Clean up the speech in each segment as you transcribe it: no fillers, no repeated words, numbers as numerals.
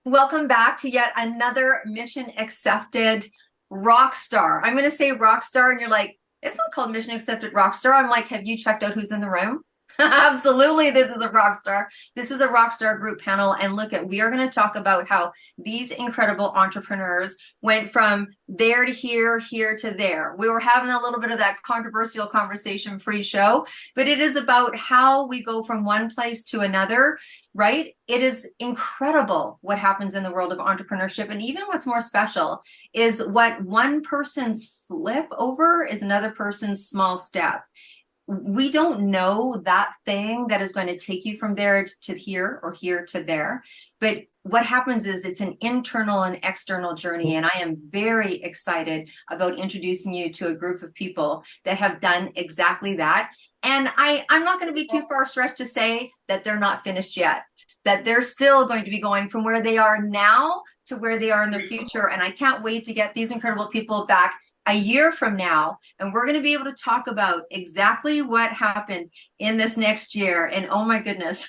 Welcome back to yet another mission accepted rock star. I'm going to say rock star, and you're like, it's not called mission accepted rock star. I'm like, have you checked out who's in the room? Absolutely, this is a rock star. This is a rock star group panel. And look at, we are going to talk about how these incredible entrepreneurs went from there to here, here to there. We were having a little bit of that controversial conversation pre-show, but it is about how we go from one place to another, right? It is incredible what happens in the world of entrepreneurship. And even what's more special is what one person's flip over is another person's small step. We don't know that thing that is going to take you from there to here or here to there. But what happens is it's an internal and external journey. And I am very excited about introducing you to a group of people that have done exactly that. And I'm not going to be too far stretched to say that they're not finished yet, that they're still going to be going from where they are now to where they are in the future. And I can't wait to get these incredible people back a year from now, and we're going to be able to talk about exactly what happened in this next year. And oh my goodness,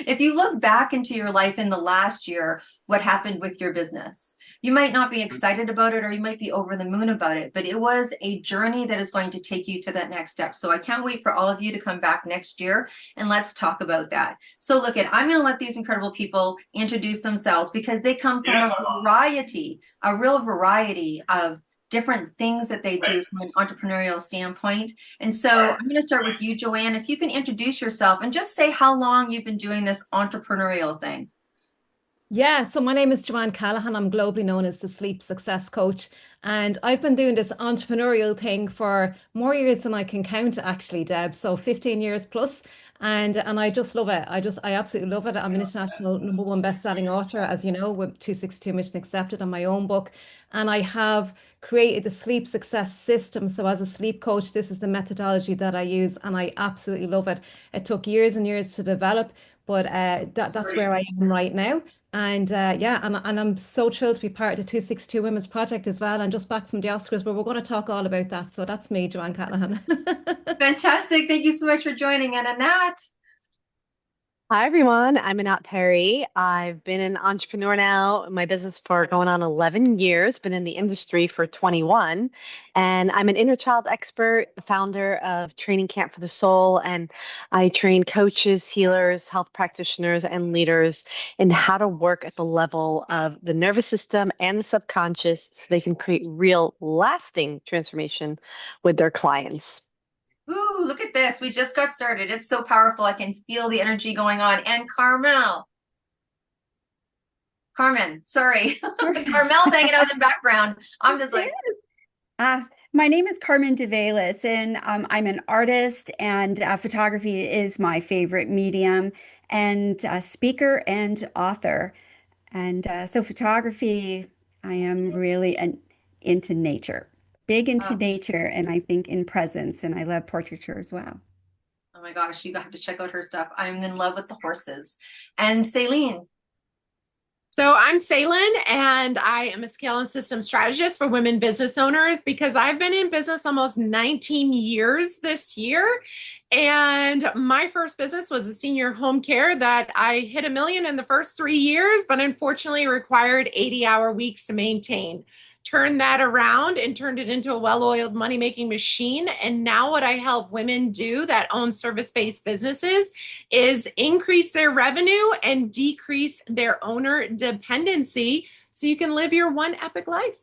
if you look back into your life in the last year, what happened with your business? You might not be excited about it, or you might be over the moon about it, but it was a journey that is going to take you to that next step. So I can't wait for all of you to come back next year and let's talk about that. So look at, I'm going to let these incredible people introduce themselves because they come from a real variety of different things that they do from an entrepreneurial standpoint. And so I'm going to start with you, Joanne. If you can introduce yourself and just say how long you've been doing this entrepreneurial thing. Yeah, so my name is Joanne Callahan. I'm globally known as the Sleep Success Coach. And I've been doing this entrepreneurial thing for more years than I can count, actually, Deb. So 15 years plus. And I just love it. I absolutely love it. I'm an international number one best-selling author, as you know, with 262 Mission Accepted on my own book. And I have created the sleep success system. So as a sleep coach, this is the methodology that I use, and I absolutely love it. It took years and years to develop, but that's where I am right now. And yeah, and I'm so thrilled to be part of the 262 Women's Project as well. And just back from the Oscars, but we're going to talk all about that. So that's me, Joanne Callahan. Fantastic. Thank you so much for joining. And Annette. Hi everyone, I'm Anat Perry. I've been an entrepreneur now in my business for going on 11 years, been in the industry for 21, and I'm an inner child expert, the founder of Training Camp for the Soul, and I train coaches, healers, health practitioners, and leaders in how to work at the level of the nervous system and the subconscious so they can create real lasting transformation with their clients. Ooh, look at this. We just got started. It's so powerful. I can feel the energy going on. And Carmen, sorry. Carmel's hanging out in the background. I'm just like, Uh, my name is Carmen DeValis, and I'm an artist, and photography is my favorite medium, and speaker and author. And so, photography, I am really into nature, big into oh, nature, and I think in presence, and I love portraiture as well. oh my gosh, you have to check out her stuff. I'm in love with the horses. And Celine. So I'm Salen, and I am a scale and system strategist for women business owners because I've been in business almost 19 years this year. And my first business was a senior home care that I hit a million in the first 3 years, but unfortunately required 80-hour weeks to maintain. Turned that around and turned it into a well-oiled money-making machine. And now what I help women do that own service-based businesses is increase their revenue and decrease their owner dependency so you can live your one epic life.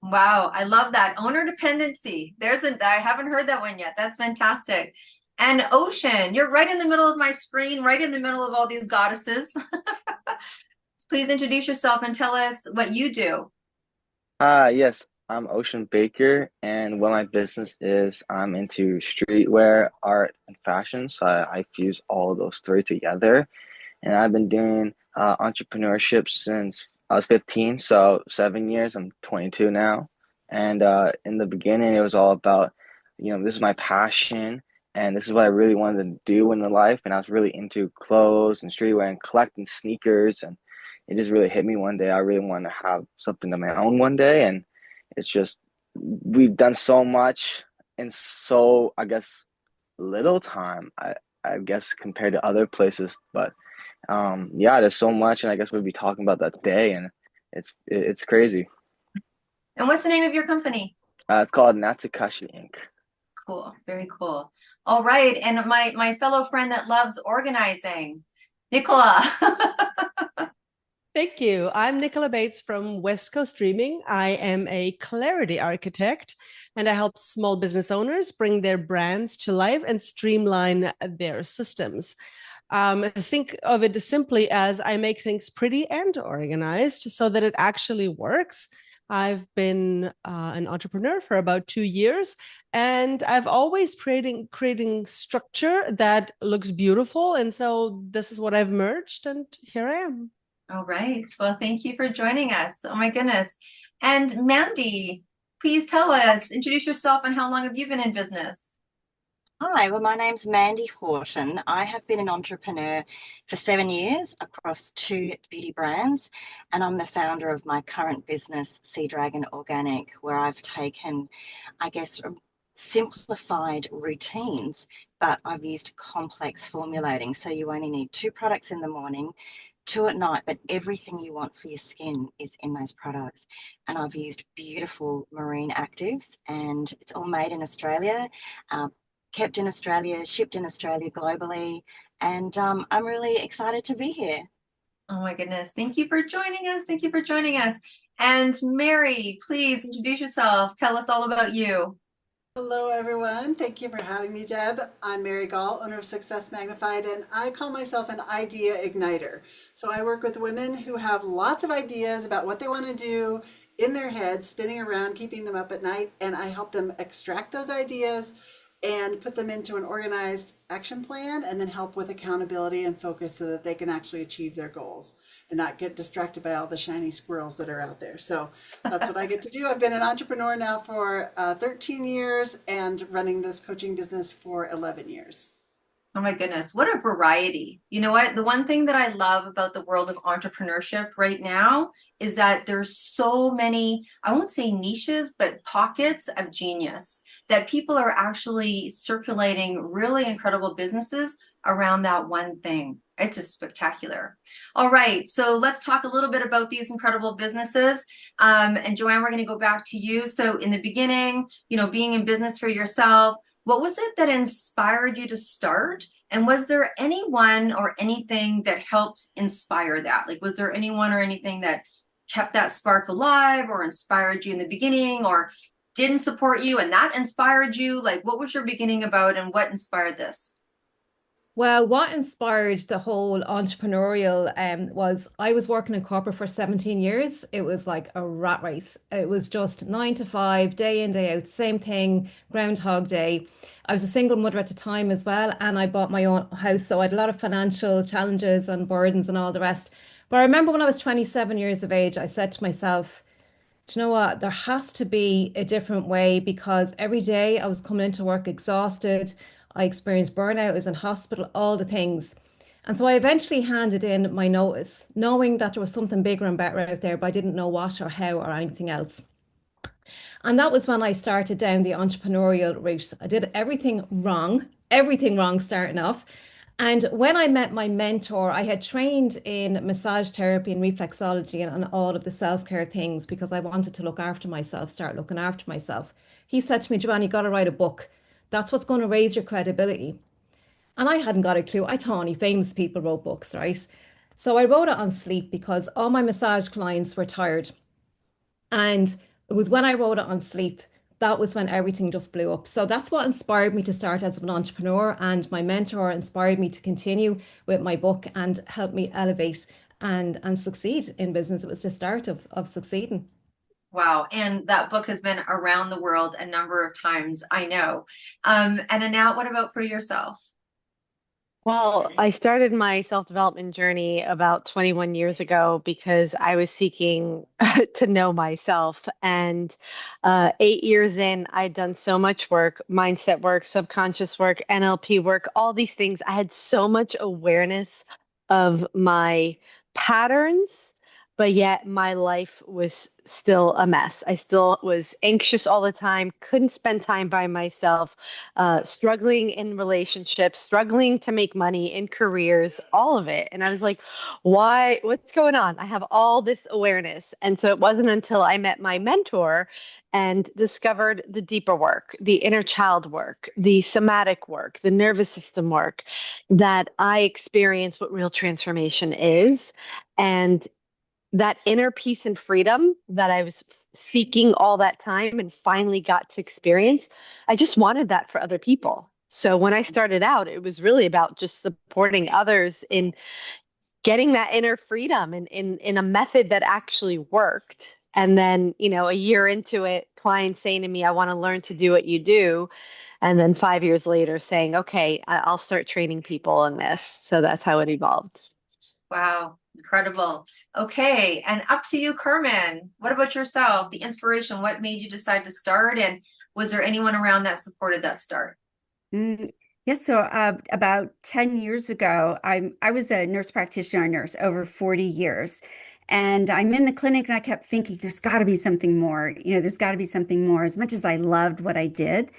Wow, I love that. Owner dependency. I haven't heard that one yet. That's fantastic. And Ocean, you're right in the middle of my screen, right in the middle of all these goddesses. Please introduce yourself and tell us what you do. Yes, I'm Ocean Baker, and what my business is, I'm into streetwear, art, and fashion. So I fuse all of those three together. And I've been doing entrepreneurship since I was 15, so 7 years. I'm 22 now. And in the beginning, it was all about, this is my passion, and this is what I really wanted to do in the life. And I was really into clothes and streetwear and collecting sneakers, and it just really hit me one day. I really want to have something of my own one day, and it's just we've done so much in so I guess little time. I guess compared to other places, but Yeah, there's so much, and I guess we'll be talking about that today, and it's crazy. And what's the name of your company? It's called Natsukashi Inc. Cool, very cool. All right, and my fellow friend that loves organizing, Nicola. Thank you. I'm Nicola Bates from West Coast Dreaming. I am a clarity architect, and I help small business owners bring their brands to life and streamline their systems. Think of it simply as I make things pretty and organized so that it actually works. I've been an entrepreneur for about 2 years, and I've always creating structure that looks beautiful. And so this is what I've merged, and here I am. All right. Well, thank you for joining us. Oh my goodness. And Mandy, please tell us, introduce yourself and how long have you been in business? Hi, well, my name's Mandy Horton. I have been an entrepreneur for 7 years across 2 beauty brands, and I'm the founder of my current business, Sea Dragon Organic, where I've taken, I guess, simplified routines, but I've used complex formulating. So you only need 2 products in the morning, 2 at night, but everything you want for your skin is in those products. And I've used beautiful marine actives, and it's all made in Australia. Kept in Australia, shipped in Australia globally, and I'm really excited to be here. Oh my goodness. Thank you for joining us. Thank you for joining us. And Mary, please introduce yourself. Tell us all about you. Hello, everyone. Thank you for having me, Deb. I'm Mary Gall, owner of Success Magnified, and I call myself an idea igniter. So I work with women who have lots of ideas about what they want to do in their head, spinning around, keeping them up at night, and I help them extract those ideas and put them into an organized action plan, and then help with accountability and focus so that they can actually achieve their goals and not get distracted by all the shiny squirrels that are out there. So that's what I get to do. I've been an entrepreneur now for 13 years and running this coaching business for 11 years. Oh my goodness, what a variety. You know what? The one thing that I love about the world of entrepreneurship right now is that there's so many, I won't say niches, but pockets of genius that people are actually circulating really incredible businesses around that one thing. It's just spectacular. All right, so let's talk a little bit about these incredible businesses. And Joanne, we're going to go back to you. So in the beginning, being in business for yourself, what was it that inspired you to start? And was there anyone or anything that helped inspire that? Like, was there anyone or anything that kept that spark alive or inspired you in the beginning or didn't support you and that inspired you? Like, what was your beginning about and what inspired this? Well, what inspired the whole entrepreneurial was I was working in corporate for 17 years. It was like a rat race. It was just 9 to 5, day in, day out, same thing, Groundhog Day. I was a single mother at the time as well, and I bought my own house. So I had a lot of financial challenges and burdens and all the rest. But I remember when I was 27 years of age, I said to myself, do you know what? There has to be a different way because every day I was coming into work exhausted. I experienced burnout, I was in hospital, all the things. And so I eventually handed in my notice, knowing that there was something bigger and better out there, but I didn't know what or how or anything else. And that was when I started down the entrepreneurial route. I did everything wrong starting off. And when I met my mentor, I had trained in massage therapy and reflexology and all of the self-care things because I wanted to look after myself, start looking after myself. He said to me, Joanne, you got to write a book. That's what's going to raise your credibility. And I hadn't got a clue. I thought only famous people wrote books, right? So I wrote it on sleep because all my massage clients were tired. And it was when I wrote it on sleep, that was when everything just blew up. So that's what inspired me to start as an entrepreneur. And my mentor inspired me to continue with my book and help me elevate and succeed in business. It was the start of succeeding. Wow. And that book has been around the world a number of times, I know. And Annette, what about for yourself? Well, I started my self-development journey about 21 years ago because I was seeking to know myself. And 8 years in, I'd done so much work, mindset work, subconscious work, NLP work, all these things. I had so much awareness of my patterns, but yet my life was still a mess. I still was anxious all the time, couldn't spend time by myself, struggling in relationships, struggling to make money in careers, all of it. And I was like, why? What's going on? I have all this awareness. And so it wasn't until I met my mentor and discovered the deeper work, the inner child work, the somatic work, the nervous system work, that I experienced what real transformation is. And that inner peace and freedom that I was seeking all that time and finally got to experience, I just wanted that for other people. So when I started out, it was really about just supporting others in getting that inner freedom and in a method that actually worked. And then, a year into it, clients saying to me, I want to learn to do what you do. And then 5 years later saying, okay, I'll start training people in this. So that's how it evolved. Wow, incredible. Okay, and up to you, Carmen. What about yourself? The inspiration, what made you decide to start? And was there anyone around that supported that start? Yes, so about 10 years ago, I was a nurse practitioner nurse over 40 years. And I'm in the clinic and I kept thinking, there's got to be something more. There's got to be something more. As much as I loved what I did,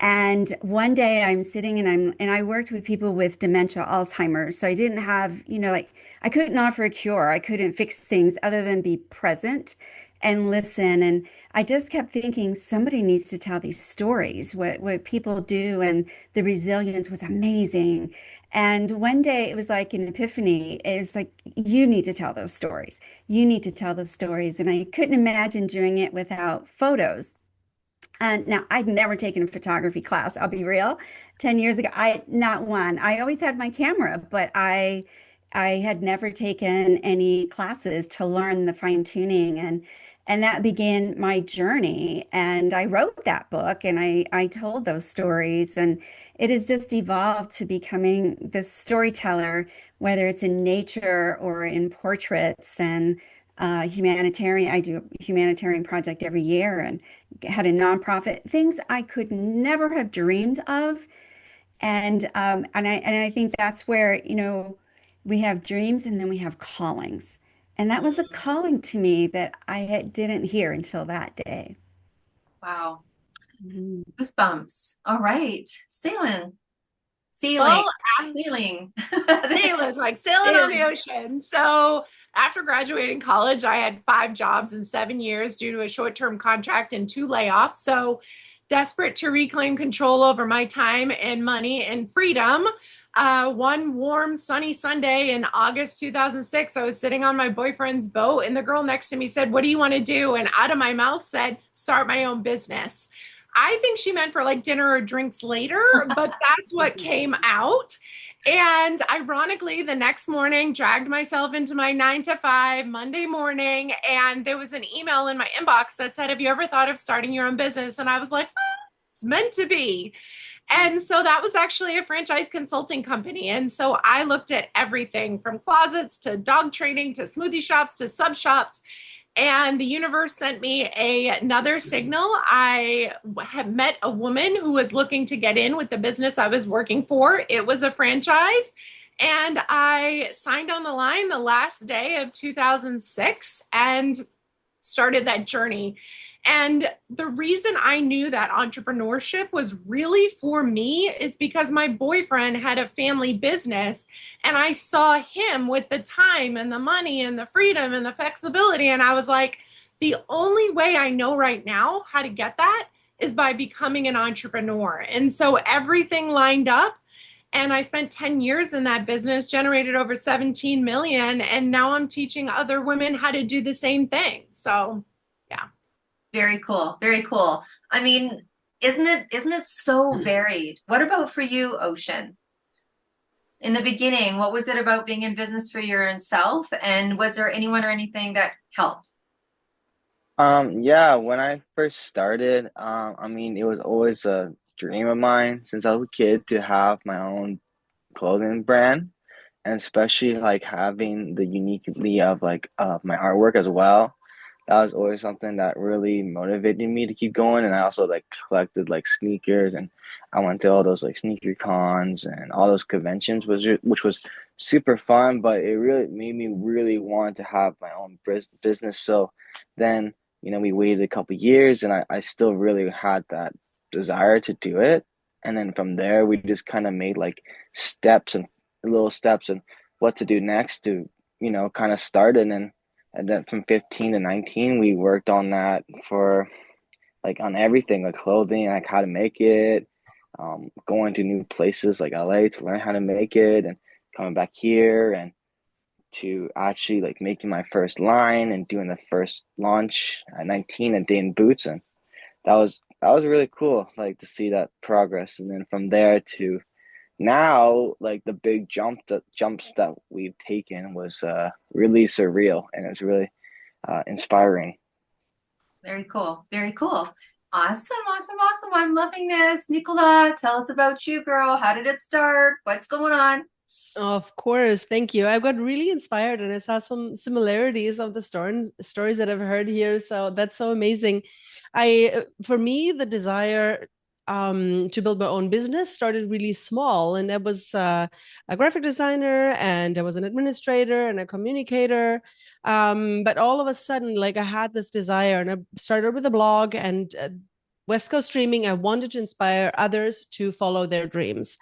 and one day I'm sitting and I worked with people with dementia, Alzheimer's. So I didn't have, like I couldn't offer a cure. I couldn't fix things other than be present and listen. And I just kept thinking somebody needs to tell these stories, what people do, and the resilience was amazing. And one day it was like an epiphany. It was like, you need to tell those stories. You need to tell those stories. And I couldn't imagine doing it without photos. And now I'd never taken a photography class, I'll be real. 10 years ago, I not one. I always had my camera, but I had never taken any classes to learn the fine tuning, and that began my journey. And I wrote that book and I told those stories, and it has just evolved to becoming the storyteller, whether it's in nature or in portraits and humanitarian. I do a humanitarian project every year and had a nonprofit, things I could never have dreamed of. And I think that's where, we have dreams and then we have callings. And that was a calling to me that didn't hear until that day. Wow. Mhm. Goosebumps. All right. Sailing. Well, Sailing. sailing, like sailing on the ocean. So after graduating college, I had 5 jobs in 7 years due to a short-term contract and 2 layoffs. So desperate to reclaim control over my time and money and freedom. One warm, sunny Sunday in August 2006, I was sitting on my boyfriend's boat, and the girl next to me said, "What do you want to do?" And out of my mouth said, "Start my own business." I think she meant for like dinner or drinks later, but that's what came out. And ironically, the next morning, dragged myself into my 9 to 5 Monday morning, and there was an email in my inbox that said, "Have you ever thought of starting your own business?" And I was like, it's meant to be. And so that was actually a franchise consulting company. And so I looked at everything from closets to dog training to smoothie shops to sub shops. And the universe sent me another signal. I had met a woman who was looking to get in with the business I was working for. It was a franchise. And I signed on the line the last day of 2006 and started that journey. And the reason I knew that entrepreneurship was really for me is because my boyfriend had a family business and I saw him with the time and the money and the freedom and the flexibility. And I was like, the only way I know right now how to get that is by becoming an entrepreneur. And so everything lined up. And I spent 10 years in that business, generated over 17 million. And now I'm teaching other women how to do the same thing. So, yeah. Very cool. Very cool. I mean, isn't it so varied? What about for you, Ocean? In the beginning, what was it about being in business for your own self? And was there anyone or anything that helped? Yeah, when I first started, I mean, it was always a dream of mine since I was a kid to have my own clothing brand, and especially like having the uniquely of like my artwork as well. That was always something that really motivated me to keep going. And I also like collected like sneakers, and I went to all those like sneaker cons and all those conventions, which was super fun, but it really made me really want to have my own business. So then, we waited a couple years, and I still really had that desire to do it. And then from there, we just kind of made like steps and little steps and what to do next to, kind of start it. And then from 15 to 19, we worked on that for like on everything, like clothing, like how to make it, going to new places like LA to learn how to make it, and coming back here and to actually like making my first line and doing the first launch at 19 at Dayton Boots. And that was really cool, like to see that progress. And then from there to now, like the big jumps that we've taken was really surreal, and it was really inspiring. Very cool. Very cool. Awesome, awesome, awesome. I'm loving this. Nicola, tell us about you, girl. How did it start? What's going on? Of course, thank you. I got really inspired, and I saw some similarities of the stories that I've heard here. So that's so amazing. For me, the desire to build my own business started really small, and I was a graphic designer, and I was an administrator and a communicator. But all of a sudden, like I had this desire, and I started with a blog and West Coast Streaming. I wanted to inspire others to follow their dreams.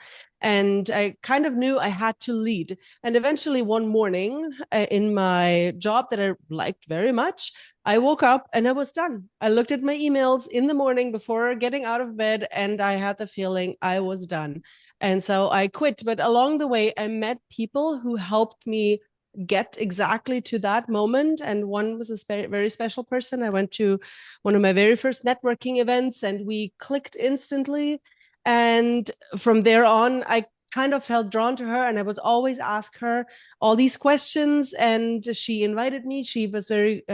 And I kind of knew I had to lead. And eventually, one morning in my job that I liked very much, I woke up and I was done. I looked at my emails in the morning before getting out of bed, and I had the feeling I was done. And so I quit. But along the way, I met people who helped me get exactly to that moment. And one was a very special person. I went to one of my very first networking events, and we clicked instantly. And from there on, I kind of felt drawn to her, and I would always ask her all these questions. And she invited me. She was very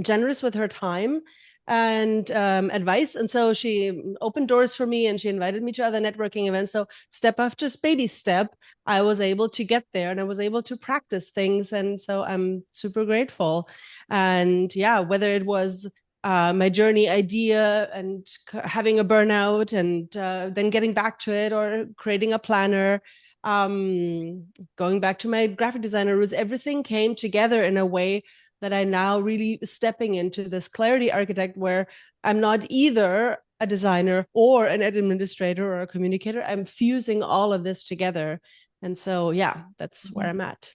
generous with her time and advice. And so she opened doors for me, and she invited me to other networking events. So step after baby step, I was able to get there, and I was able to practice things. And so I'm super grateful. And yeah, whether it was my journey idea and having a burnout and then getting back to it, or creating a planner, going back to my graphic designer roots, everything came together in a way that I now really stepping into this Clarity Architect, where I'm not either a designer or an administrator or a communicator. I'm fusing all of this together. And so, yeah, that's where I'm at.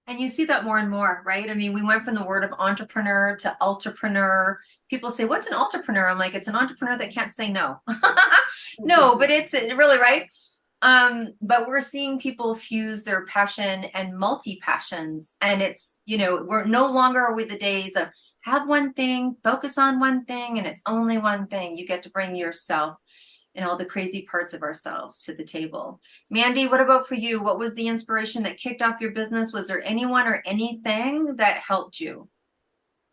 And you see that more and more, right? I mean, we went from the word of entrepreneur to ultrapreneur. People say, what's an entrepreneur? I'm like, it's an entrepreneur that can't say no. No, but it's really right. But we're seeing people fuse their passion and multi-passions. And it's, we're no longer with the days of have one thing, focus on one thing, and it's only one thing. You get to bring yourself and all the crazy parts of ourselves to the table. Mandy, what about for you? What was the inspiration that kicked off your business? Was there anyone or anything that helped you?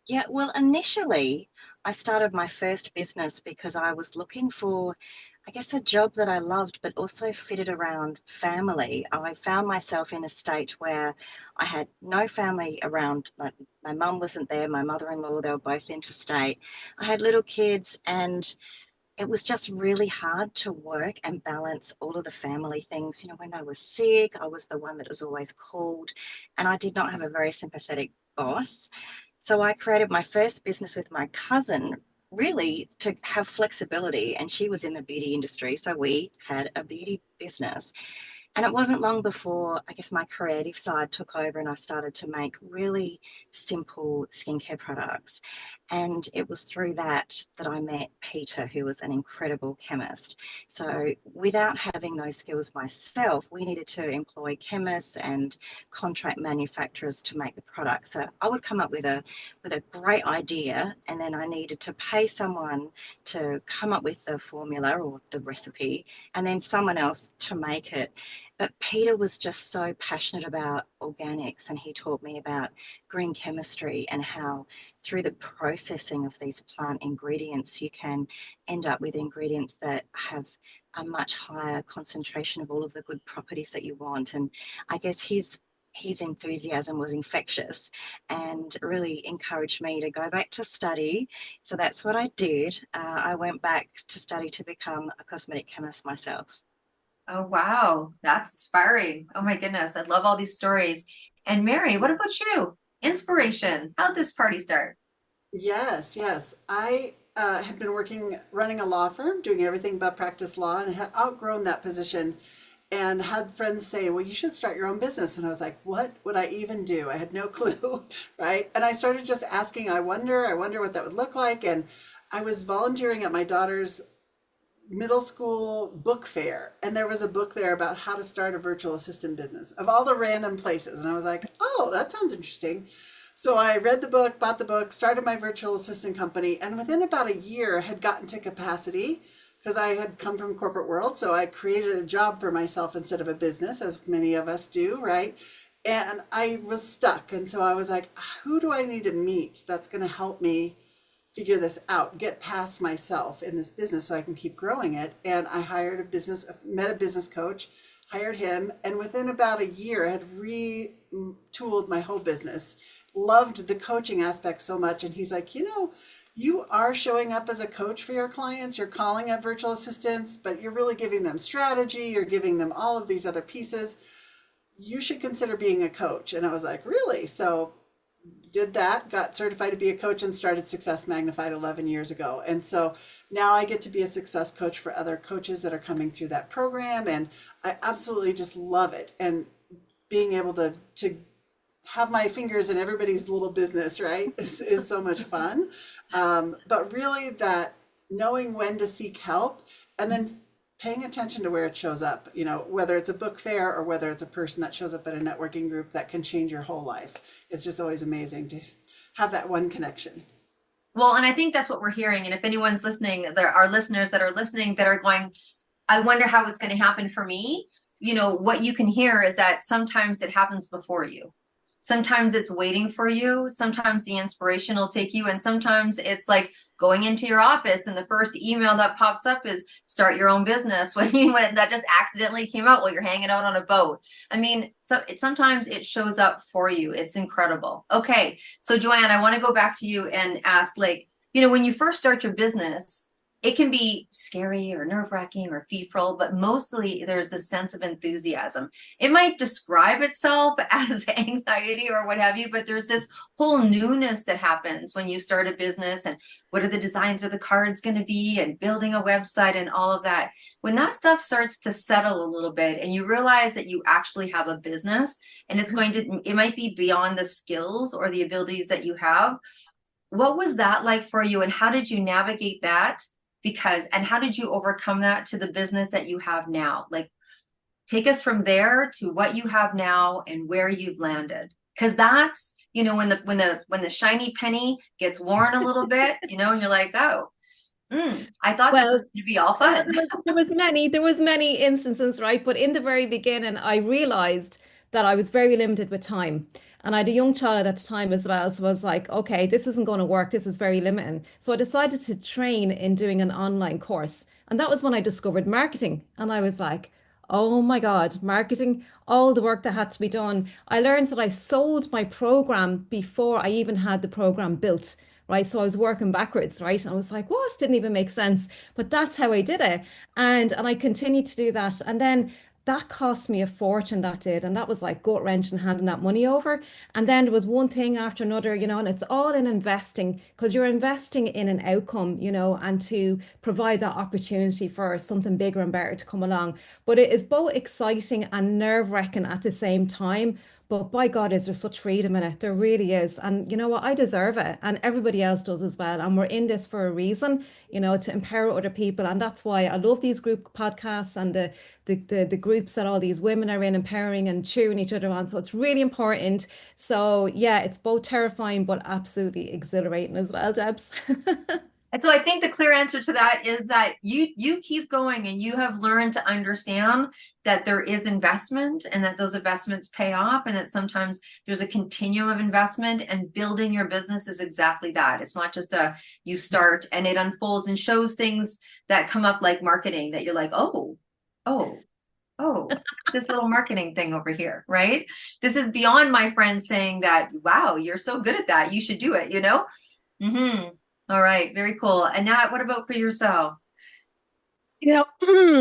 Yeah, well, initially I started my first business because I was looking for, I guess, a job that I loved, but also fitted around family. I found myself in a state where I had no family around. My mum wasn't there, my mother-in-law, they were both interstate. I had little kids, and it was just really hard to work and balance all of the family things. When they were sick, I was the one that was always called, and I did not have a very sympathetic boss. So I created my first business with my cousin, really to have flexibility, and she was in the beauty industry. So we had a beauty business. And it wasn't long before, I guess, my creative side took over, and I started to make really simple skincare products. And it was through that I met Peter, who was an incredible chemist. So without having those skills myself, we needed to employ chemists and contract manufacturers to make the product. So I would come up with a great idea, and then I needed to pay someone to come up with the formula or the recipe, and then someone else to make it. But Peter was just so passionate about organics, and he taught me about green chemistry and how through the processing of these plant ingredients, you can end up with ingredients that have a much higher concentration of all of the good properties that you want. And I guess his enthusiasm was infectious and really encouraged me to go back to study. So that's what I did. I went back to study to become a cosmetic chemist myself. Oh, wow. That's inspiring. Oh my goodness. I love all these stories. And Mary, what about you? Inspiration. How'd this party start? Yes, yes. I had been working, running a law firm, doing everything but practice law, and had outgrown that position and had friends say, well, you should start your own business. And I was like, what would I even do? I had no clue, right? And I started just asking, I wonder what that would look like. And I was volunteering at my daughter's middle school book fair, and there was a book there about how to start a virtual assistant business of all the random places. And I was like, oh, that sounds interesting. So I read the book, bought the book, started my virtual assistant company, and within about a year had gotten to capacity because I had come from corporate world. So I created a job for myself instead of a business, as many of us do, right? And I was stuck. And so I was like, who do I need to meet that's going to help me figure this out, get past myself in this business so I can keep growing it? And I hired met a business coach, hired him, and within about a year I had retooled my whole business. Loved the coaching aspect so much. And he's like, you are showing up as a coach for your clients. You're calling up virtual assistants, but you're really giving them strategy. You're giving them all of these other pieces. You should consider being a coach. And I was like, really? So did that, got certified to be a coach, and started Success Magnified 11 years ago. And so now I get to be a success coach for other coaches that are coming through that program. And I absolutely just love it. And being able to have my fingers in everybody's little business, right, is so much fun. But really that knowing when to seek help and then paying attention to where it shows up, whether it's a book fair or whether it's a person that shows up at a networking group that can change your whole life. It's just always amazing to have that one connection. Well, and I think that's what we're hearing. And if anyone's listening, there are listeners that are listening that are going, I wonder how it's going to happen for me. What you can hear is that sometimes it happens before you. Sometimes it's waiting for you. Sometimes the inspiration will take you. And sometimes it's like going into your office and the first email that pops up is start your own business when that just accidentally came out while you're hanging out on a boat. I mean, sometimes it shows up for you. It's incredible. Okay. So Joanne, I want to go back to you and ask, when you first start your business, it can be scary or nerve-wracking or fearful, but mostly there's this sense of enthusiasm. It might describe itself as anxiety or what have you, but there's this whole newness that happens when you start a business, and what are the designs of the cards going to be, and building a website and all of that. When that stuff starts to settle a little bit and you realize that you actually have a business and it might be beyond the skills or the abilities that you have. What was that like for you, and how did you navigate that? And how did you overcome that to the business that you have now? Take us from there to what you have now and where you've landed. Because that's, when the shiny penny gets worn a little bit, and you're like, oh, I thought this was going to be all fun. There was many instances, right? But in the very beginning, I realized that I was very limited with time. And I had a young child at the time as well. So I was like, okay, this isn't going to work. This is very limiting. So I decided to train in doing an online course. And that was when I discovered marketing. And I was like, oh my God, marketing, all the work that had to be done. I learned that I sold my program before I even had the program built. Right. So I was working backwards. Right. And I was like, what? Didn't even make sense. But that's how I did it. And I continued to do that. And then that cost me a fortune, that did. And that was like gut wrenching handing that money over. And then there was one thing after another, and it's all in investing, because you're investing in an outcome, and to provide that opportunity for something bigger and better to come along. But it is both exciting and nerve-wracking at the same time. But by God, is there such freedom in it? There really is. And you know what? I deserve it. And everybody else does as well. And we're in this for a reason, to empower other people. And that's why I love these group podcasts and the groups that all these women are in, empowering and cheering each other on. So it's really important. So yeah, it's both terrifying, but absolutely exhilarating as well, Debs. And so I think the clear answer to that is that you keep going, and you have learned to understand that there is investment and that those investments pay off, and that sometimes there's a continuum of investment, and building your business is exactly that. It's not just you start and it unfolds and shows things that come up like marketing that you're like, oh, it's this little marketing thing over here, right? This is beyond my friends saying that, wow, you're so good at that, you should do it, Mm-hmm. All right. Very cool. And now what about for yourself? You know,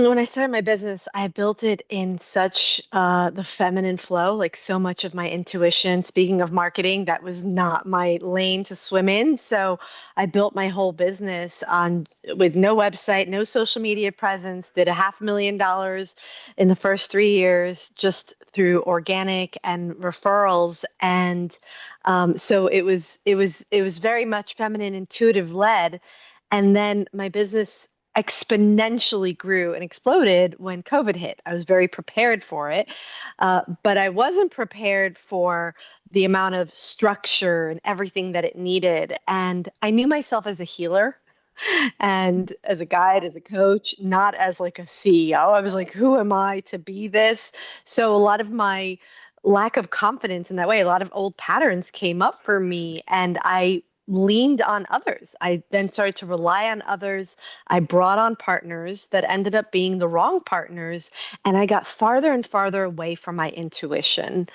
when I started my business, I built it in such the feminine flow, like so much of my intuition. Speaking of marketing, that was not my lane to swim in. So I built my whole business on with no website, no social media presence, did a $500,000 in the first 3 years just through organic and referrals. And so it was very much feminine, intuitive led. And then my business exponentially grew and exploded when COVID hit. I was very prepared for it, but I wasn't prepared for the amount of structure and everything that it needed. And I knew myself as a healer and as a guide, as a coach, not as like a CEO. I was like, who am I to be this? So a lot of my lack of confidence in that way, a lot of old patterns came up for me, and I leaned on others. I then started to rely on others. I brought on partners that ended up being the wrong partners, and I got farther and farther away from my intuition.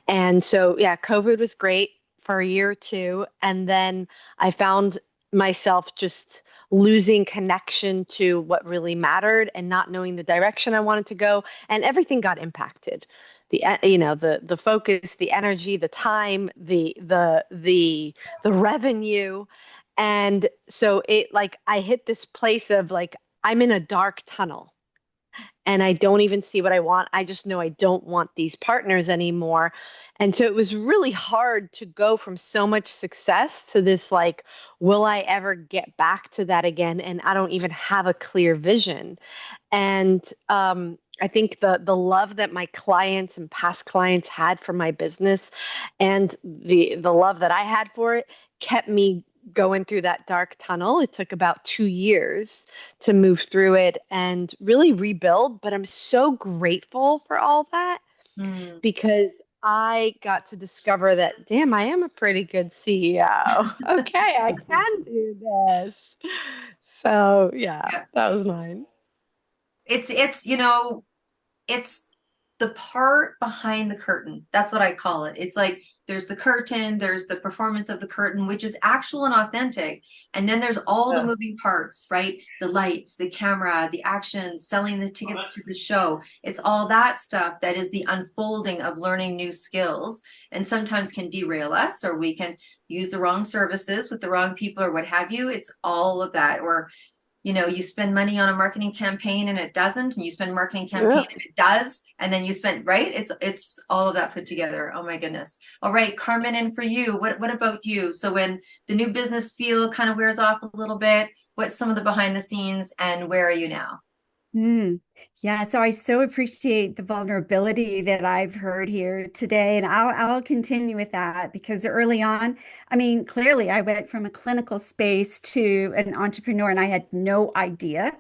And so, yeah, COVID was great for a year or two. And then I found myself just losing connection to what really mattered and not knowing the direction I wanted to go. And everything got impacted. The focus, the energy, the time, the revenue. And so it like I hit this place of like I'm in a dark tunnel and I don't even see what I want. I just know I don't want these partners anymore. And so it was really hard to go from so much success to this like, will I ever get back to that again? And I don't even have a clear vision. And I think the love that my clients and past clients had for my business and the love that I had for it kept me going through that dark tunnel. It took about 2 years to move through it and really rebuild. But I'm so grateful for all that Mm. because I got to discover that, damn, I am a pretty good CEO. Okay, I can do this. So, yeah, Yeah. that was mine. It's it's the part behind the curtain. That's what I call it. It's like there's the curtain, there's the performance of the curtain, which is actual and authentic. And then there's all the moving parts, right? The lights, the camera, the action, selling the tickets to the show. It's all that stuff that is the unfolding of learning new skills and sometimes can derail us, or we can use the wrong services with the wrong people or what have you. It's all of that. Or you spend money on a marketing campaign and it doesn't, and you spend marketing campaign and it does, and then you spend, right? It's all of that put together. Oh my goodness. All right, Carmen, and for you, what about you? So when the new business feel kind of wears off a little bit, what's some of the behind the scenes and where are you now? Yeah, so I so appreciate the vulnerability that I've heard here today, and I'll continue with that because early on, I mean, clearly I went from a clinical space to an entrepreneur, and I had no idea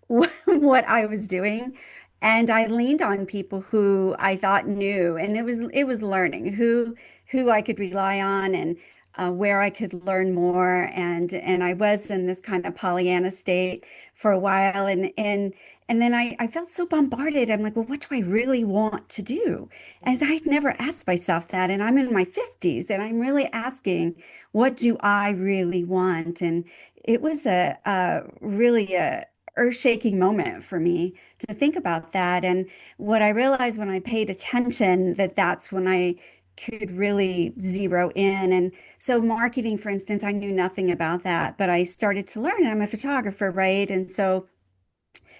what I was doing, and I leaned on people who I thought knew, and it was learning who I could rely on and where I could learn more, and I was in this kind of Pollyanna state for a while, and then I felt so bombarded. I'm like, well, what do I really want to do? As I'd never asked myself that. And I'm in my 50s and I'm really asking, what do I really want? And it was a really a earth-shaking moment for me to think about that. And what I realized when I paid attention that that's when I could really zero in. And so marketing, for instance, I knew nothing about that, but I started to learn. I'm a photographer, right? And so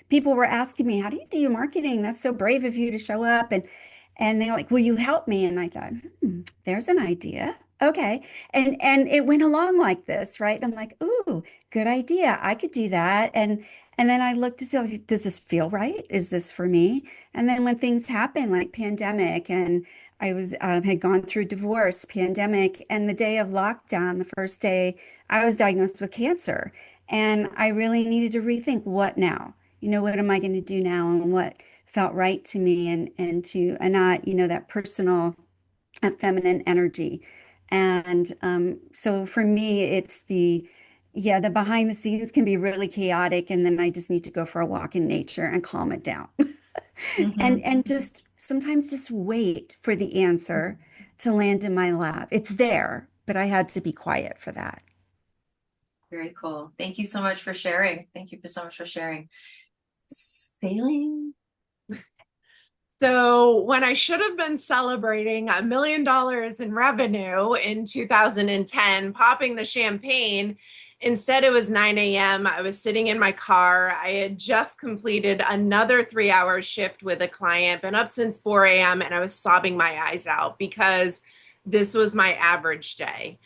people were asking me, how do you do your marketing? That's so brave of you to show up. And they're like, will you help me? And I thought, there's an idea. Okay. And it went along like this, right? I'm like, ooh, good idea. I could do that. And then I looked to see, like, does this feel right? Is this for me? And then when things happen, like pandemic, and I was had gone through divorce, pandemic, and the day of lockdown, the first day, I was diagnosed with cancer. And I really needed to rethink what now? What am I going to do now and what felt right to me and not, that personal feminine energy. And so for me, it's the behind the scenes can be really chaotic. And then I just need to go for a walk in nature and calm it down. Mm-hmm. And just sometimes just wait for the answer to land in my lap. It's there, but I had to be quiet for that. Very cool. Thank you so much for sharing. Thank you so much for sharing. Sailing? So when I should have been celebrating $1 million in revenue in 2010, popping the champagne, instead it was 9 a.m. I was sitting in my car. I had just completed another 3-hour shift with a client, been up since 4 a.m. and I was sobbing my eyes out because this was my average day.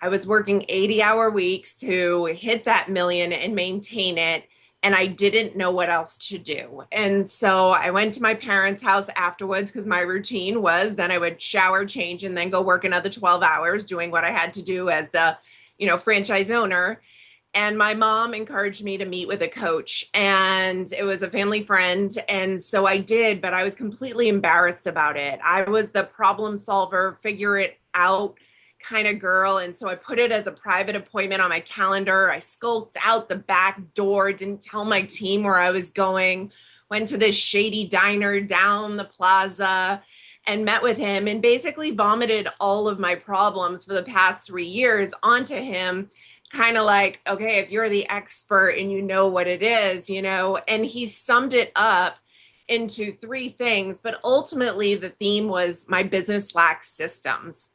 I was working 80-hour weeks to hit that million and maintain it. And I didn't know what else to do. And so I went to my parents' house afterwards because my routine was then I would shower, change, and then go work another 12 hours doing what I had to do as the, franchise owner. And my mom encouraged me to meet with a coach, and it was a family friend. And so I did, but I was completely embarrassed about it. I was the problem solver, figure it out kind of girl. And so I put it as a private appointment on my calendar. I skulked out the back door, didn't tell my team where I was going, went to this shady diner down the plaza and met with him and basically vomited all of my problems for the past 3 years onto him. Kind of like, okay, if you're the expert and you know what it is, and he summed it up into 3 things. But ultimately, the theme was my business lacks systems.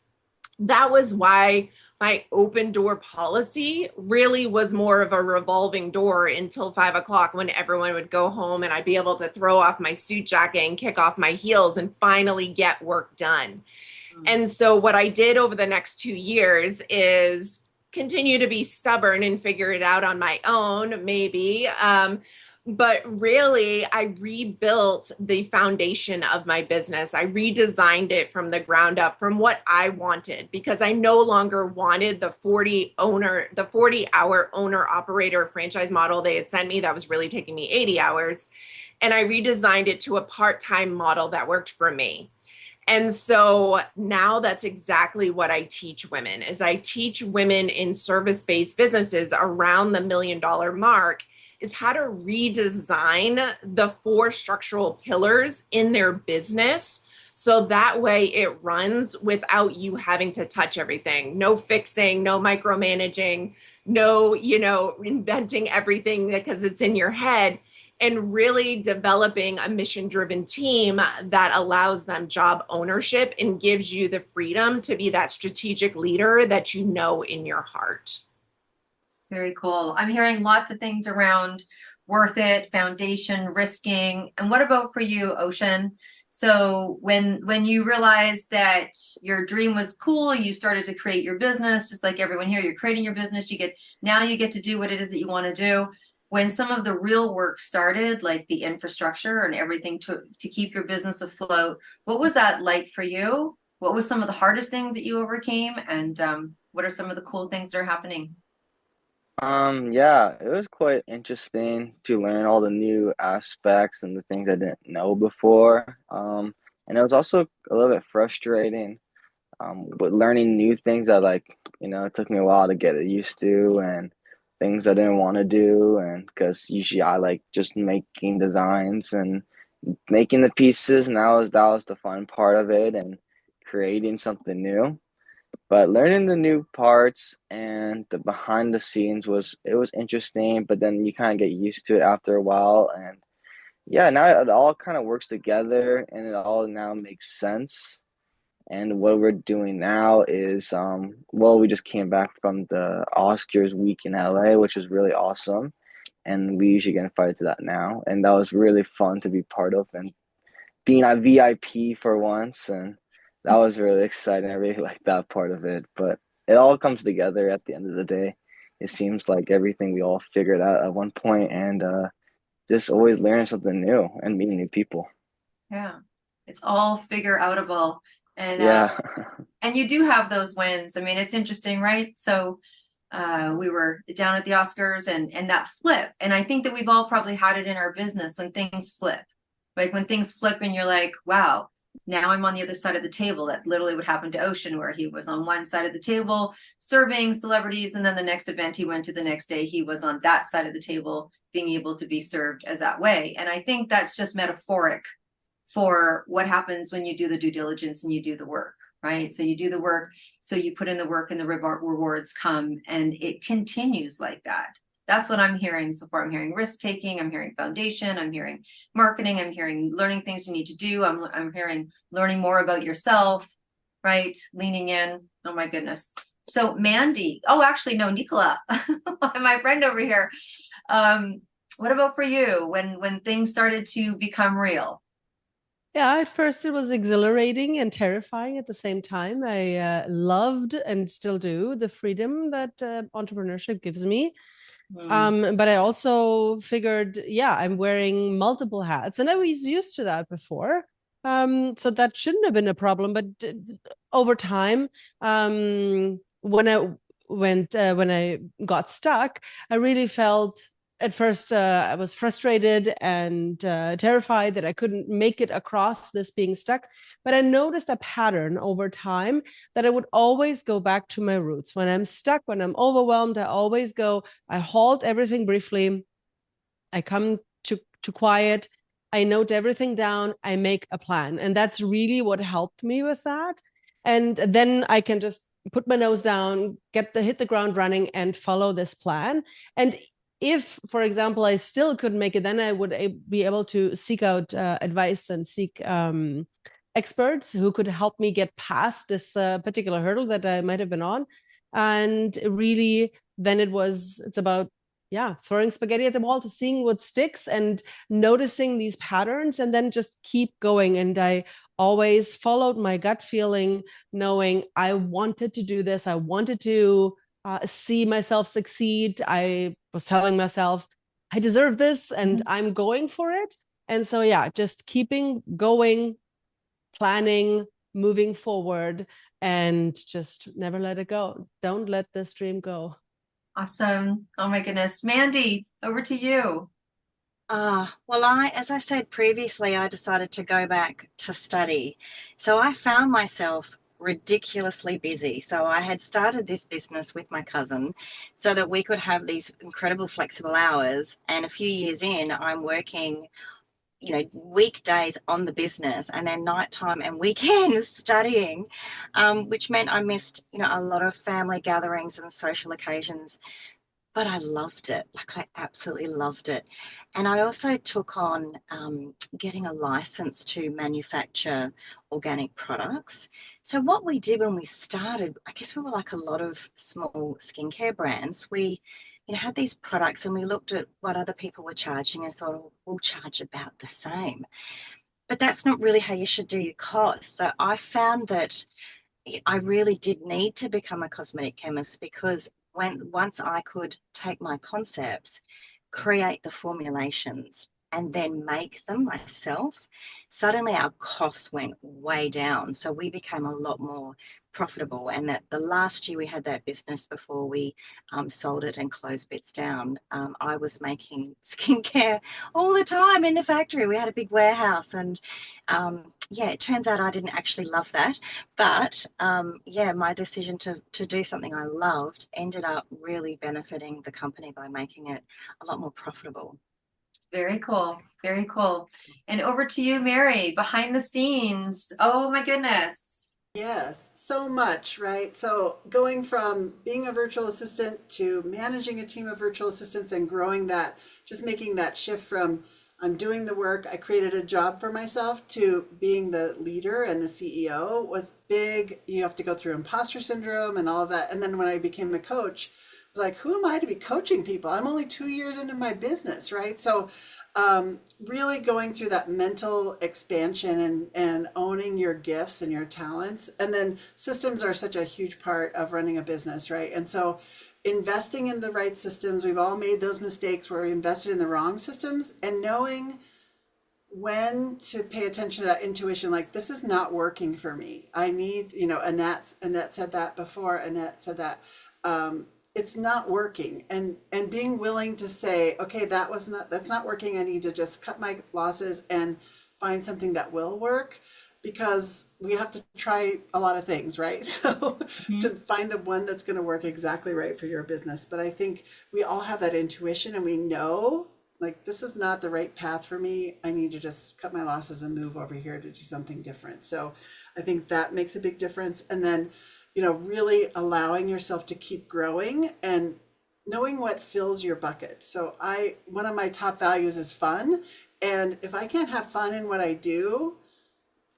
That was why my open door policy really was more of a revolving door until 5 o'clock when everyone would go home and I'd be able to throw off my suit jacket and kick off my heels and finally get work done. And so what I did over the next 2 years is continue to be stubborn and figure it out on my own, maybe. But really, I rebuilt the foundation of my business. I redesigned it from the ground up, from what I wanted, because I no longer wanted the 40-hour owner operator franchise model they had sent me that was really taking me 80 hours. And I redesigned it to a part-time model that worked for me. And so now that's exactly what I teach women, is I teach women in service-based businesses around the $1 million mark is how to redesign the 4 structural pillars in their business. So that way it runs without you having to touch everything. No fixing, no micromanaging, no, inventing everything because it's in your head, and really developing a mission-driven team that allows them job ownership and gives you the freedom to be that strategic leader that you know in your heart. Very cool. I'm hearing lots of things around worth it, foundation, risking. And what about for you, Ocean? So when you realized that your dream was cool, you started to create your business, just like everyone here, you're creating your business. Now you get to do what it is that you want to do. When some of the real work started, like the infrastructure and everything to keep your business afloat, what was that like for you? What was some of the hardest things that you overcame? And what are some of the cool things that are happening? Yeah, it was quite interesting to learn all the new aspects and the things I didn't know before. And it was also a little bit frustrating, with learning new things that it took me a while to get used to, and things I didn't want to do. And because usually I like just making designs and making the pieces, and that was the fun part of it, and creating something new. But learning the new parts and the behind the scenes was interesting, but then you kind of get used to it after a while. And yeah, now it all kind of works together and it all now makes sense. And what we're doing now is we just came back from the Oscars week in LA, which was really awesome. And we usually get invited to that now. And that was really fun to be part of and being a VIP for once. And that was really exciting. I really like that part of it. But it all comes together at the end of the day. It seems like everything we all figured out at one point, and just always learning something new and meeting new people. Yeah, it's all figure outable. And yeah. And you do have those wins. I mean, it's interesting, right? So we were down at the Oscars and that flip. And I think that we've all probably had it in our business when things flip. Like when things flip and you're like, wow, now I'm on the other side of the table. That literally what happened to Ocean, where he was on one side of the table serving celebrities. And then the next event he went to the next day, he was on that side of the table being able to be served as that way. And I think that's just metaphoric for what happens when you do the due diligence and you do the work, right? So you do the work, so you put in the work and the rewards come, and it continues like that. That's what I'm hearing so far. I'm hearing risk taking. I'm hearing foundation. I'm hearing marketing. I'm hearing learning things you need to do. I'm hearing learning more about yourself, right? Leaning in. Oh my goodness. So Mandy, oh, actually, no, Nicola, my friend over here. What about for you when things started to become real? Yeah, at first it was exhilarating and terrifying at the same time. I loved and still do the freedom that entrepreneurship gives me. But I also figured, yeah, I'm wearing multiple hats, and I was used to that before. So that shouldn't have been a problem. But over time, when I got stuck, I really felt at first I was frustrated and terrified that I couldn't make it across this being stuck. But I noticed a pattern over time that I would always go back to my roots. When I'm stuck, when I'm overwhelmed, I halt everything briefly. I come to quiet. I note everything down. I make a plan. And that's really what helped me with that. And then I can just put my nose down, hit the ground running and follow this plan. And if, for example, I still couldn't make it, then I would be able to seek out advice and seek experts who could help me get past this particular hurdle that I might have been on. And really, then it's about, yeah, throwing spaghetti at the wall to seeing what sticks and noticing these patterns and then just keep going. And I always followed my gut feeling, knowing I wanted to do this. I wanted to see myself succeed. I was telling myself, I deserve this and I'm going for it. And so, yeah, just keeping going, planning, moving forward, and just never let it go. Don't let this dream go. Awesome. Oh my goodness. Mandy, over to you. Well, as I said previously, I decided to go back to study. So I found myself ridiculously busy. So I had started this business with my cousin so that we could have these incredible flexible hours. And a few years in, I'm working, weekdays on the business and then nighttime and weekends studying, which meant I missed, a lot of family gatherings and social occasions. But I loved it. Like, I absolutely loved it. And I also took on getting a license to manufacture organic products. So what we did when we started, I guess we were like a lot of small skincare brands. We had these products and we looked at what other people were charging and thought, oh, we'll charge about the same. But that's not really how you should do your costs. So I found that I really did need to become a cosmetic chemist because once I could take my concepts, create the formulations, and then make them myself, suddenly our costs went way down. So we became a lot more profitable. And that the last year we had that business before we sold it and closed bits down, I was making skincare all the time in the factory. We had a big warehouse and it turns out I didn't actually love that. But my decision to do something I loved ended up really benefiting the company by making it a lot more profitable. Very cool. Very cool. And over to you, Mary, behind the scenes. Oh my goodness. Yes, so much, right? So going from being a virtual assistant to managing a team of virtual assistants and growing that, just making that shift from I'm doing the work, I created a job for myself, to being the leader and the CEO was big. You have to go through imposter syndrome and all of that. And then when I became a coach, I was like, who am I to be coaching people? I'm only 2 years into my business, right? So really going through that mental expansion and owning your gifts and your talents. And then systems are such a huge part of running a business, right? And so investing in the right systems, we've all made those mistakes where we invested in the wrong systems, and knowing when to pay attention to that intuition, like, this is not working for me. I need, Annette said that before. Annette said that it's not working, and being willing to say, okay, that's not working. I need to just cut my losses and find something that will work, because we have to try a lot of things, right? So to find the one that's going to work exactly right for your business. But I think we all have that intuition, and we know, like, this is not the right path for me. I need to just cut my losses and move over here to do something different. So I think that makes a big difference. And then, really allowing yourself to keep growing and knowing what fills your bucket. So one of my top values is fun. And if I can't have fun in what I do,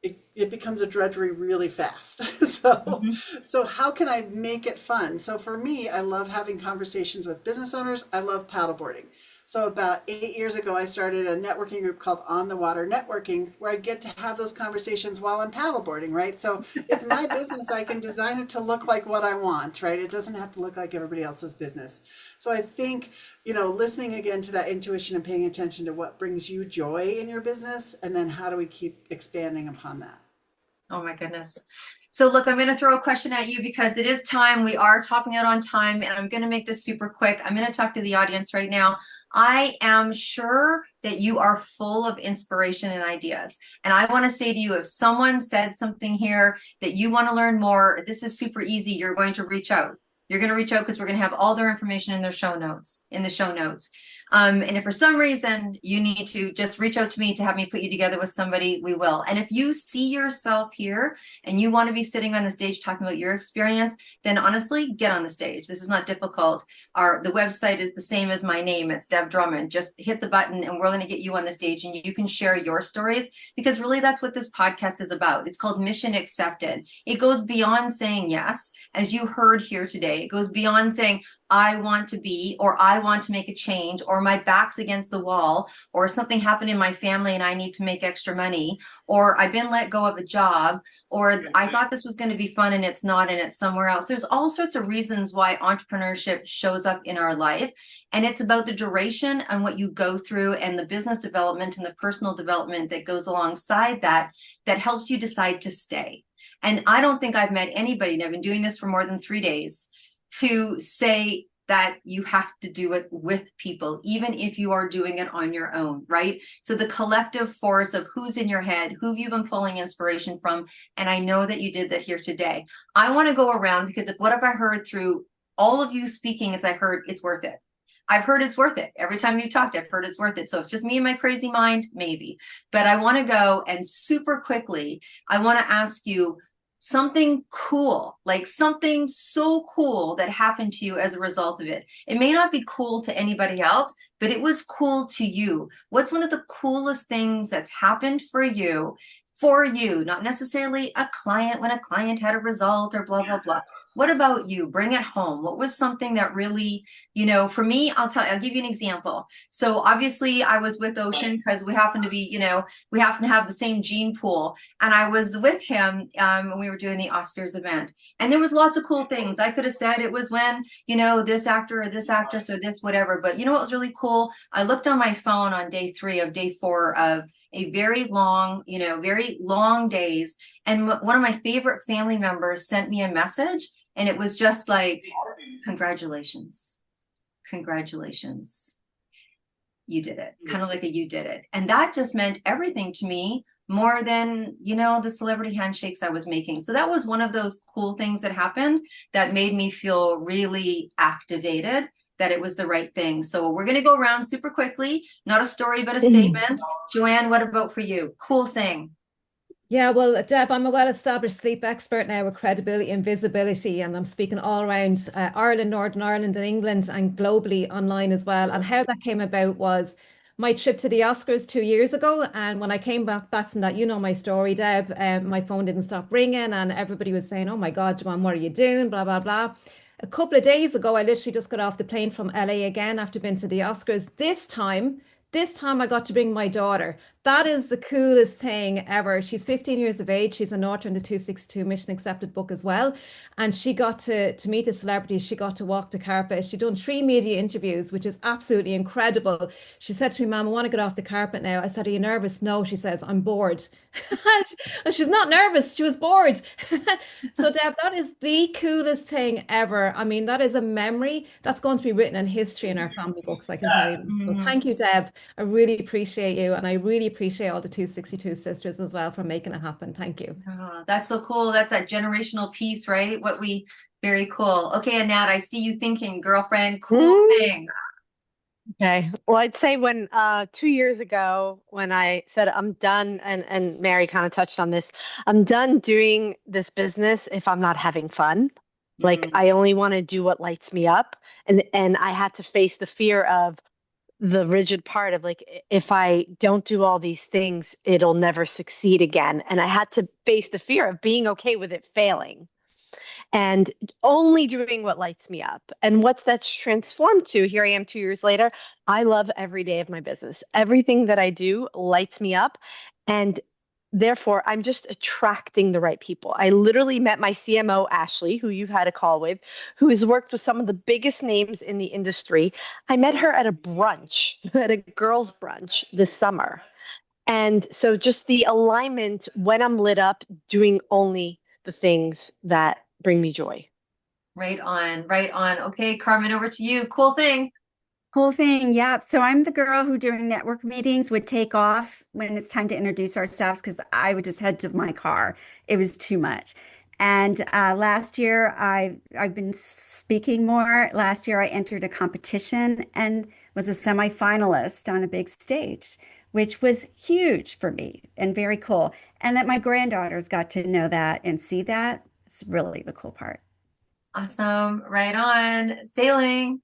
it becomes a drudgery really fast. So how can I make it fun? So for me, I love having conversations with business owners. I love paddleboarding. So about 8 years ago, I started a networking group called On the Water Networking, where I get to have those conversations while I'm paddleboarding, right? So it's my business. I can design it to look like what I want, right? It doesn't have to look like everybody else's business. So I think, listening again to that intuition and paying attention to what brings you joy in your business, and then how do we keep expanding upon that? Oh my goodness. So look, I'm going to throw a question at you because it is time. We are topping out on time, and I'm going to make this super quick. I'm going to talk to the audience right now. I am sure that you are full of inspiration and ideas. And I want to say to you, if someone said something here that you want to learn more, this is super easy. You're going to reach out. You're going to reach out because we're going to have all their information in the show notes. And if for some reason you need to just reach out to me to have me put you together with somebody, we will. And if you see yourself here and you want to be sitting on the stage talking about your experience, then honestly, get on the stage. This is not difficult. The website is the same as my name. It's Deb Drummond. Just hit the button and we're going to get you on the stage and you can share your stories, because really that's what this podcast is about. It's called Mission Accepted. It goes beyond saying yes, as you heard here today. It goes beyond saying, I want to be, or I want to make a change, or my back's against the wall, or something happened in my family and I need to make extra money, or I've been let go of a job, or I thought this was going to be fun and it's not, and it's somewhere else. There's all sorts of reasons why entrepreneurship shows up in our life. And it's about the duration and what you go through and the business development and the personal development that goes alongside that helps you decide to stay. And I don't think I've met anybody, and I've been doing this for more than 3 days, to say that you have to do it with people, even if you are doing it on your own, right? So the collective force of who's in your head, who you've been pulling inspiration from, and I know that you did that here today. I want to go around, because what have I heard through all of you speaking is I heard it's worth it. I've heard it's worth it. Every time you talked, I've heard it's worth it. So it's just me and my crazy mind, maybe. But I want to go, and super quickly, I want to ask you something cool, like something so cool that happened to you as a result of it. It may not be cool to anybody else, but it was cool to you. What's one of the coolest things that's happened for you, not necessarily a client, when a client had a result or blah, blah, blah. What about you? Bring it home. What was something that really, for me, I'll give you an example. So obviously I was with Ocean because we happen to be, we happen to have the same gene pool. And I was with him when we were doing the Oscars event. And there was lots of cool things. I could have said it was when, this actor or this actress or this whatever. But you know what was really cool? I looked on my phone on day 4 of a very long days. And one of my favorite family members sent me a message, and it was just like, congratulations. You did it. Kind of like you did it. And that just meant everything to me, more than, the celebrity handshakes I was making. So that was one of those cool things that happened that made me feel really activated, that it was the right thing. So we're going to go around super quickly, not a story, but a statement. Joanne, what about for you? Cool thing. Yeah, well, Deb, I'm a well-established sleep expert now with credibility and visibility, and I'm speaking all around Ireland, Northern Ireland and England, and globally online as well. And how that came about was my trip to the Oscars 2 years ago. And when I came back from that, my story, Deb, my phone didn't stop ringing and everybody was saying, oh my God, Joanne, what are you doing? Blah, blah, blah. A couple of days ago, I literally just got off the plane from LA again after being to the Oscars. This time I got to bring my daughter. That is the coolest thing ever. She's 15 years of age. She's an author in the 262 Mission Accepted book as well. And she got to meet the celebrities. She got to walk the carpet. She'd done 3 media interviews, which is absolutely incredible. She said to me, Mom, I want to get off the carpet now. I said, are you nervous? No, she says, I'm bored. And she's not nervous. She was bored. So Deb, that is the coolest thing ever. I mean, that is a memory that's going to be written in history in our family books, I can tell you. So thank you, Deb. I really appreciate you. And I really appreciate all the 262 sisters as well for making it happen. Thank you. Oh, that's so cool. That's that generational piece, right? Very cool. Okay, Annette, I see you thinking, girlfriend, cool thing. Okay. Well, I'd say when 2 years ago, when I said I'm done, and Mary kind of touched on this, I'm done doing this business if I'm not having fun. Like Mm, I only want to do what lights me up. And I had to face the fear of the rigid part of like if I don't do all these things, it'll never succeed again. And I had to face the fear of being okay with it failing and only doing what lights me up. And what's that's transformed to, here I am 2 years later, I love every day of my business. Everything that I do lights me up. And therefore, I'm just attracting the right people. I literally met my CMO, Ashley, who you've had a call with, who has worked with some of the biggest names in the industry. I met her at a brunch, at a girls' brunch this summer. And so just the alignment when I'm lit up, doing only the things that bring me joy. right on, right on. Okay, Carmen, over to you. Cool thing. Cool thing. Yeah. So I'm the girl who during network meetings would take off when it's time to introduce ourselves because I would just head to my car. It was too much. And last year I've been speaking more. Last year I entered a competition and was a semifinalist on a big stage, which was huge for me and very cool. And that my granddaughters got to know that and see that. It's really the cool part. Awesome. Right on. Sailing.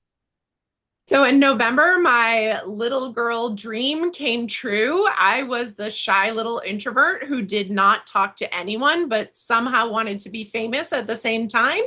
So in November, my little girl dream came true. I was the shy little introvert who did not talk to anyone, but somehow wanted to be famous at the same time.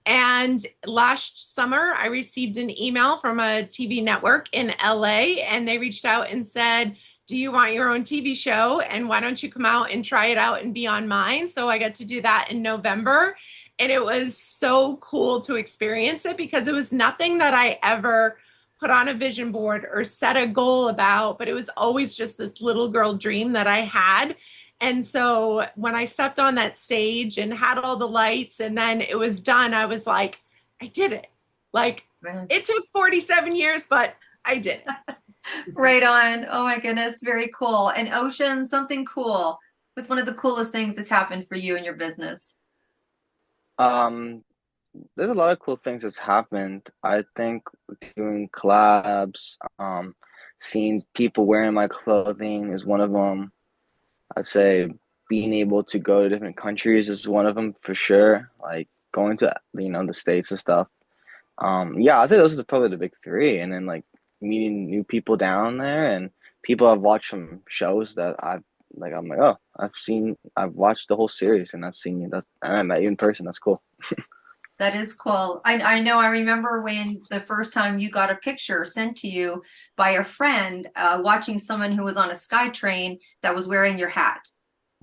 And last summer, I received an email from a TV network in LA, and they reached out and said, do you want your own TV show? And why don't you come out and try it out and be on mine? So I got to do that in November. And it was so cool to experience it because it was nothing that I ever put on a vision board or set a goal about, but it was always just this little girl dream that I had. And so when I stepped on that stage and had all the lights and then it was done, I was like, I did it. Like it took 47 years, but I did it. Right on. Oh my goodness. Very cool. And Ocean, something cool. What's one of the coolest things that's happened for you in your business? Um, there's a lot of cool things that's happened. I think doing collabs, seeing people wearing my clothing is one of them. I'd say being able to go to different countries is one of them for sure. Like going to, the States and stuff. Yeah, I'd say those are probably the big three. And then like meeting new people down there and people I've watched from shows that I'm like, oh, I've watched the whole series and I've seen you that, and I met you in person. That's cool. That is cool. I know. I remember when the first time you got a picture sent to you by a friend, watching someone who was on a SkyTrain that was wearing your hat.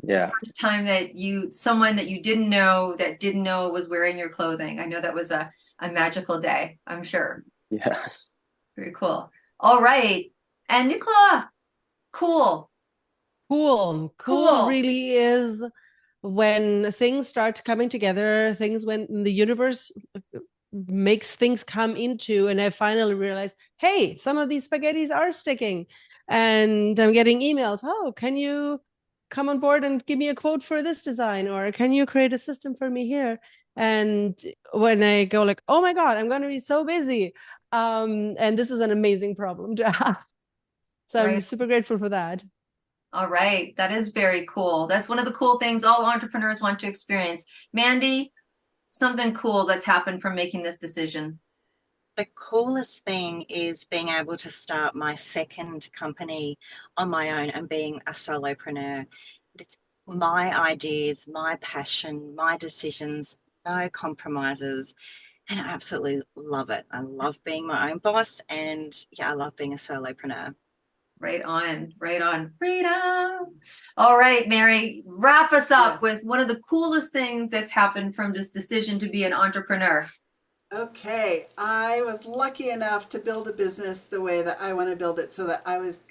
Yeah. First time that someone that you didn't know was wearing your clothing. I know that was a magical day, I'm sure. Yes. Very cool. All right. And Nicola, cool. Cool really is when things start coming together, when the universe makes things come into, and I finally realized, hey, some of these spaghettis are sticking. And I'm getting emails, oh, can you come on board and give me a quote for this design? Or can you create a system for me here? And when I go like, oh my God, I'm going to be so busy. And this is an amazing problem to have. So I'm super grateful for that. All right. That is very cool. That's one of the cool things all entrepreneurs want to experience. Mandy, something cool that's happened from making this decision. The coolest thing is being able to start my second company on my own and being a solopreneur. It's my ideas, my passion, my decisions, no compromises. And I absolutely love it. I love being my own boss. And yeah, I love being a solopreneur. Right on, right on. Freedom. All right, Mary, wrap us up with one of the coolest things that's happened from this decision to be an entrepreneur. Okay, I was lucky enough to build a business the way that I want to build it so that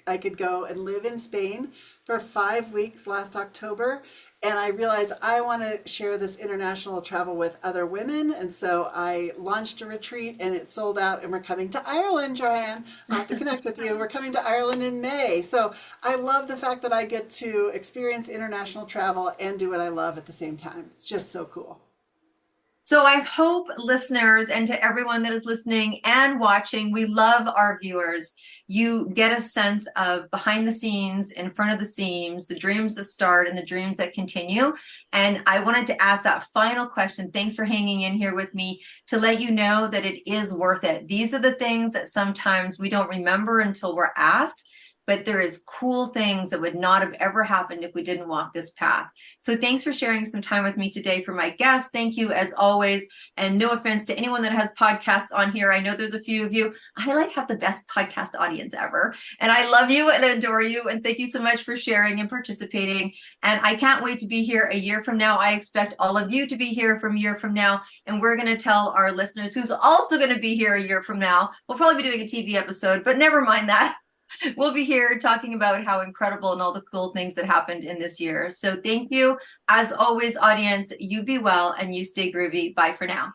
I could go and live in Spain for 5 weeks last October. And I realized I want to share this international travel with other women. And so I launched a retreat and it sold out, and we're coming to Ireland, Joanne. I'll have to connect with you. We're coming to Ireland in May. So I love the fact that I get to experience international travel and do what I love at the same time. It's just so cool. So I hope listeners, and to everyone that is listening and watching, we love our viewers. You get a sense of behind the scenes, in front of the scenes, the dreams that start and the dreams that continue. And I wanted to ask that final question. Thanks for hanging in here with me, to let you know that it is worth it. These are the things that sometimes we don't remember until we're asked. But there is cool things that would not have ever happened if we didn't walk this path. So thanks for sharing some time with me today. For my guests, thank you as always. And no offense to anyone that has podcasts on here. I know there's a few of you. I have the best podcast audience ever. And I love you and adore you. And thank you so much for sharing and participating. And I can't wait to be here a year from now. I expect all of you to be here from a year from now. And we're going to tell our listeners who's also going to be here a year from now. We'll probably be doing a TV episode, but never mind that. We'll be here talking about how incredible and all the cool things that happened in this year. So thank you. As always, audience, you be well and you stay groovy. Bye for now.